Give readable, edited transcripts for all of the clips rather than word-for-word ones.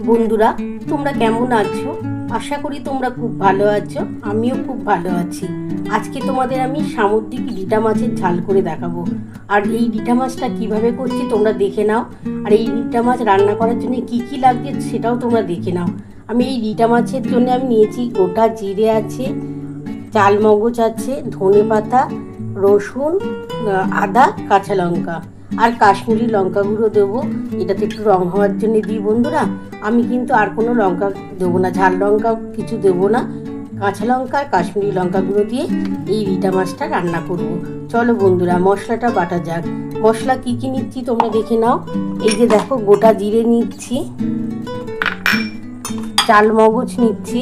বন্ধুরা, তোমরা কেমন আছো? আশা করি তোমরা খুব ভালো আছো। আমিও খুব ভালো আছি। আজকে তোমাদের আমি সামুদ্রিক রিঠা মাছের ঝাল করে দেখাবো। আর এই রিঠা মাছটা কীভাবে করছি তোমরা দেখে নাও। আর এই রিঠা মাছ রান্না করার জন্য কি কি লাগছে সেটাও তোমরা দেখে নাও। আমি এই রিঠা মাছের জন্য আমি নিয়েছি গোটা জিরে আছে, চাল মগজ আছে, ধনে পাতা, রসুন, আদা, কাঁচা লঙ্কা আর কাশ্মীরি লঙ্কা গুঁড়ো দেবো। এটাতে একটু রং হওয়ার জন্য দিই বন্ধুরা। আমি কিন্তু আর কোনো লঙ্কা দেবো না, ঝাল লঙ্কা কিছু দেবো না। কাঁচা লঙ্কা আর কাশ্মীরি লঙ্কা গুঁড়ো দিয়ে এই রিঠা মাছটা রান্না করব। চলো বন্ধুরা, মশলাটা বাটা যাক। মশলা কি কি নিচ্ছি তোমরা দেখে নাও। এই যে দেখো, গোটা জিরে নিচ্ছি, চাল মগজ নিচ্ছি,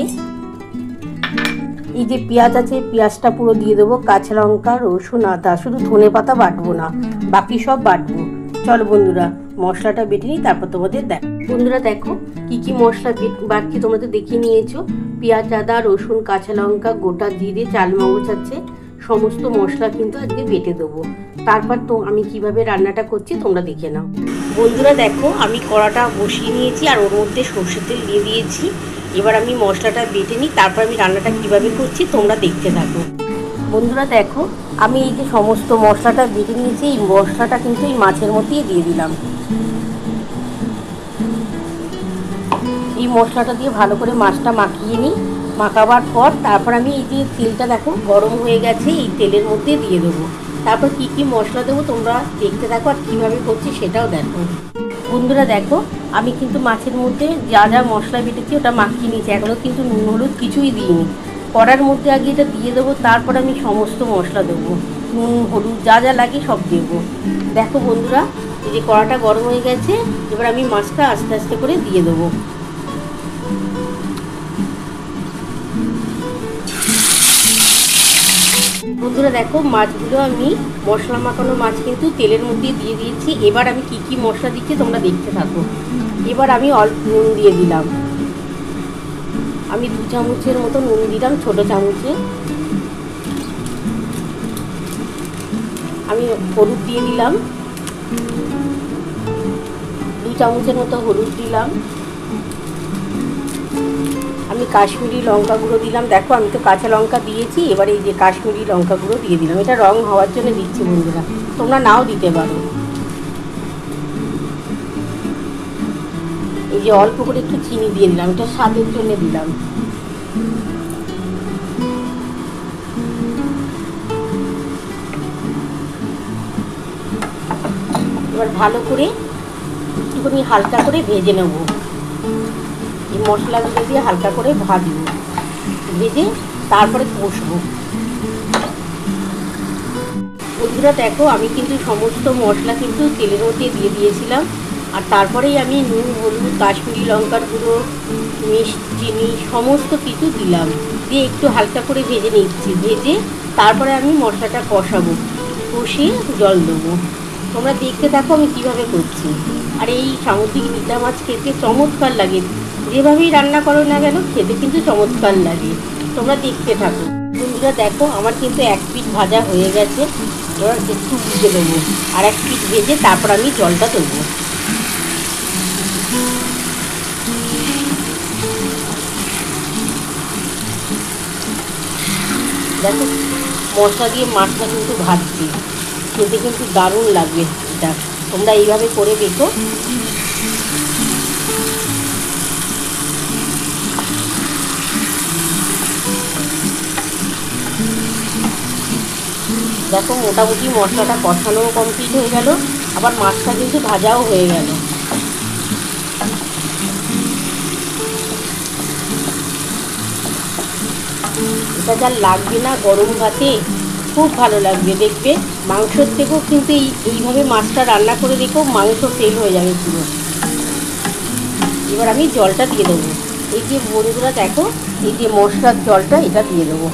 এই যে পেঁয়াজ আছে পেঁয়াজটা পুরো দিয়ে দেবো, কাঁচা লঙ্কা, রসুন, আদা, শুধু ধনে পাতা বাটবো না, বাকি সব বাটবো। চলো বন্ধুরা, মশলাটা বেটে নিই, তারপর তোমাদের দেখ। বন্ধুরা দেখো কি কি মশলা বাটছি, তোমরা তো দেখিয়ে নিয়েছো। পেঁয়াজ, আদা, রসুন, কাঁচা লঙ্কা, গোটা জিরে, চাল মগজ আছে, সমস্ত মশলা কিন্তু আজকে বেটে দেবো। তারপর তো আমি কিভাবে রান্নাটা করছি তোমরা দেখে নাও। বন্ধুরা দেখো, আমি কড়াটা বসিয়ে নিয়েছি আর ওর মধ্যে সর্ষের তেল দিয়ে দিয়েছি। এবার আমি মশলাটা বেটে নিই, তারপর আমি রান্নাটা কিভাবে করছি তোমরা দেখতে থাকো। বন্ধুরা দেখো, আমি এই যে সমস্ত মশলাটা বেটে নিয়েছি, এই মশলাটা কিন্তু এই মাছের মধ্যেই দিয়ে দিলাম। এই মশলাটা দিয়ে ভালো করে মাছটা মাখিয়ে নিই। মাখাবার পর তারপর আমি এই যে তেলটা দেখো গরম হয়ে গেছে, এই তেলের মধ্যে দিয়ে দেবো। তারপর কি কি মশলা দেবো তোমরা দেখতে থাকো, আর কীভাবে করছি সেটাও দেখো। বন্ধুরা দেখো, আমি কিন্তু মাছের মধ্যে যা যা মশলা বেটেছি ওটা মাখিয়ে নিয়েছি, এখনও কিন্তু নুন হলুদ কিছুই দিইনি। কড়ার মধ্যে আগে এটা দিয়ে দেবো, তারপর আমি সমস্ত মশলা দেবো, নুন হলুদ যা যা লাগে সব দেবো। দেখো বন্ধুরা, এই যে কড়াটা গরম হয়ে গেছে, এবার আমি মাছটা আস্তে আস্তে করে দিয়ে দেবো। বন্ধুরা দেখো, মাছগুলো আমি মশলা মাখানো মাছ কিন্তু তেলের মধ্যে দিয়ে দিয়েছি। এবার আমি কি কি মশলা দিচ্ছি তোমরা দেখতে থাকো। এবার আমি অল্প নুন দিয়ে দিলাম, আমি 2 চামচের মতো নুন দিলাম, ছোটো চামচে। আমি হলুদ দিয়ে দিলাম, 2 চামচের মতো হলুদ দিলাম। আমি কাশ্মীরি লঙ্কা গুঁড়ো দিলাম। দেখো, আমি তো কাঁচা লঙ্কা দিয়েছি, এবার এই যে কাশ্মীরি লঙ্কা গুঁড়ো দিয়ে দিলাম। এটা রং হওয়ার জন্য দিচ্ছি বন্ধুরা, তোমরা নাও দিতে পারো। এই যে অল্প করে একটু চিনি দিয়ে দিলাম, এটা স্বাদের জন্য দিলাম। এবার ভালো করে একটুখানি হালকা করে ভেজে নেব। এই মশলাগুলো দিয়ে হালকা করে ভাজবো, ভেজে তারপরে কষবো। বন্ধুরা দেখো, আমি কিন্তু সমস্ত মশলা কিন্তু তেলের মধ্যে দিয়ে দিয়েছিলাম। আর তারপরেই আমি নুন হলুদ কাশ্মীরি লঙ্কার গুঁড়ো মিষ্টি চিনি সমস্ত কিছু দিলাম, দিয়ে একটু হালকা করে ভেজে নিচ্ছি। ভেজে তারপরে আমি মশলাটা কষাবো, কষিয়ে জল দেবো। তোমরা দেখতে থাকো আমি কীভাবে করছি। আর এই সামুদ্রিক রিঠা মাছ খেতে চমৎকার লাগে, যেভাবেই রান্না করো না কেন খেতে কিন্তু চমৎকার লাগে। তোমরা দেখতে থাকো। বন্ধুরা দেখো, আমার কিন্তু এক পিঠ ভাজা হয়ে গেছে। এবার একটু ভেজে দেবো, আর এক পিঠ ভেজে তারপর আমি জলটা দেবো। দেখো, মশলা দিয়ে মাছটা কিন্তু ভাজছি, খেতে কিন্তু দারুণ লাগবে। এটা তোমরা এইভাবে করে দেখো। দেখো, মোটামুটি মশলাটা কষানোও কমপ্লিট হয়ে গেল, আবার মাছটা কিন্তু ভাজাও হয়ে গেল। এটা যা লাগবে না গরম ভাতে, খুব ভালো লাগবে। দেখবে মাংসর থেকেও কিন্তু এইভাবে মাছটা রান্না করে দেখো, মাংস তেল হয়ে যাবে পুরো। এবার আমি জলটা দিয়ে দেবো। এই যে বন্ধুরা দেখো, এই যে মশলার জলটা এটা দিয়ে দেবো।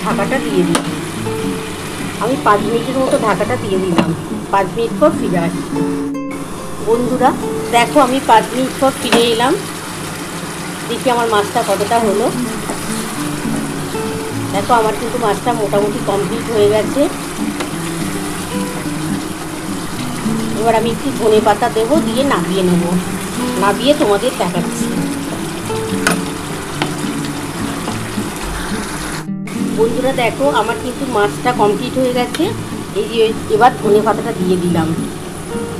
ঢাকাটা দিয়ে দিই। আমি 5 মিনিটের মতো ঢাকাটা দিয়ে দিলাম। 5 মিনিট পর ফিরে আসি। বন্ধুরা দেখো, আমি 5 মিনিট পর ফিরে এলাম। দেখি আমার মাছটা কতটা হলো। দেখো আমার কিন্তু মাছটা মোটামুটি কমপ্লিট হয়ে গেছে। এবার আমি একটু ধনে পাতা দেবো, দিয়ে নামিয়ে নেব। নামিয়ে তোমাদের দেখাচ্ছি। বন্ধুরা দেখো, আমার কিন্তু মাছটা কমপ্লিট হয়ে গেছে। এই যে এবার ধনে পাতাটা দিয়ে দিলাম।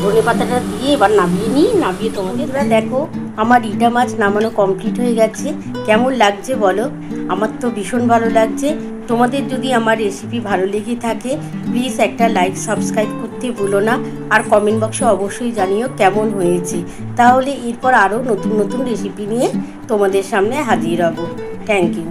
ধনে পাতাটা দিয়ে এবার নামিয়ে নিই। নামিয়ে তোমাদের দেখো, আমার রিটা মাছ নামানো কমপ্লিট হয়ে গেছে। কেমন লাগছে বলো? আমার তো ভীষণ ভালো লাগছে। তোমাদের যদি আমার রেসিপি ভালো লেগে থাকে প্লিজ একটা লাইক সাবস্ক্রাইব করতে ভুলো না। আর কমেন্ট বক্সে অবশ্যই জানিও কেমন হয়েছে। তাহলে এরপর আরও নতুন নতুন রেসিপি নিয়ে তোমাদের সামনে হাজির হব। Thank you.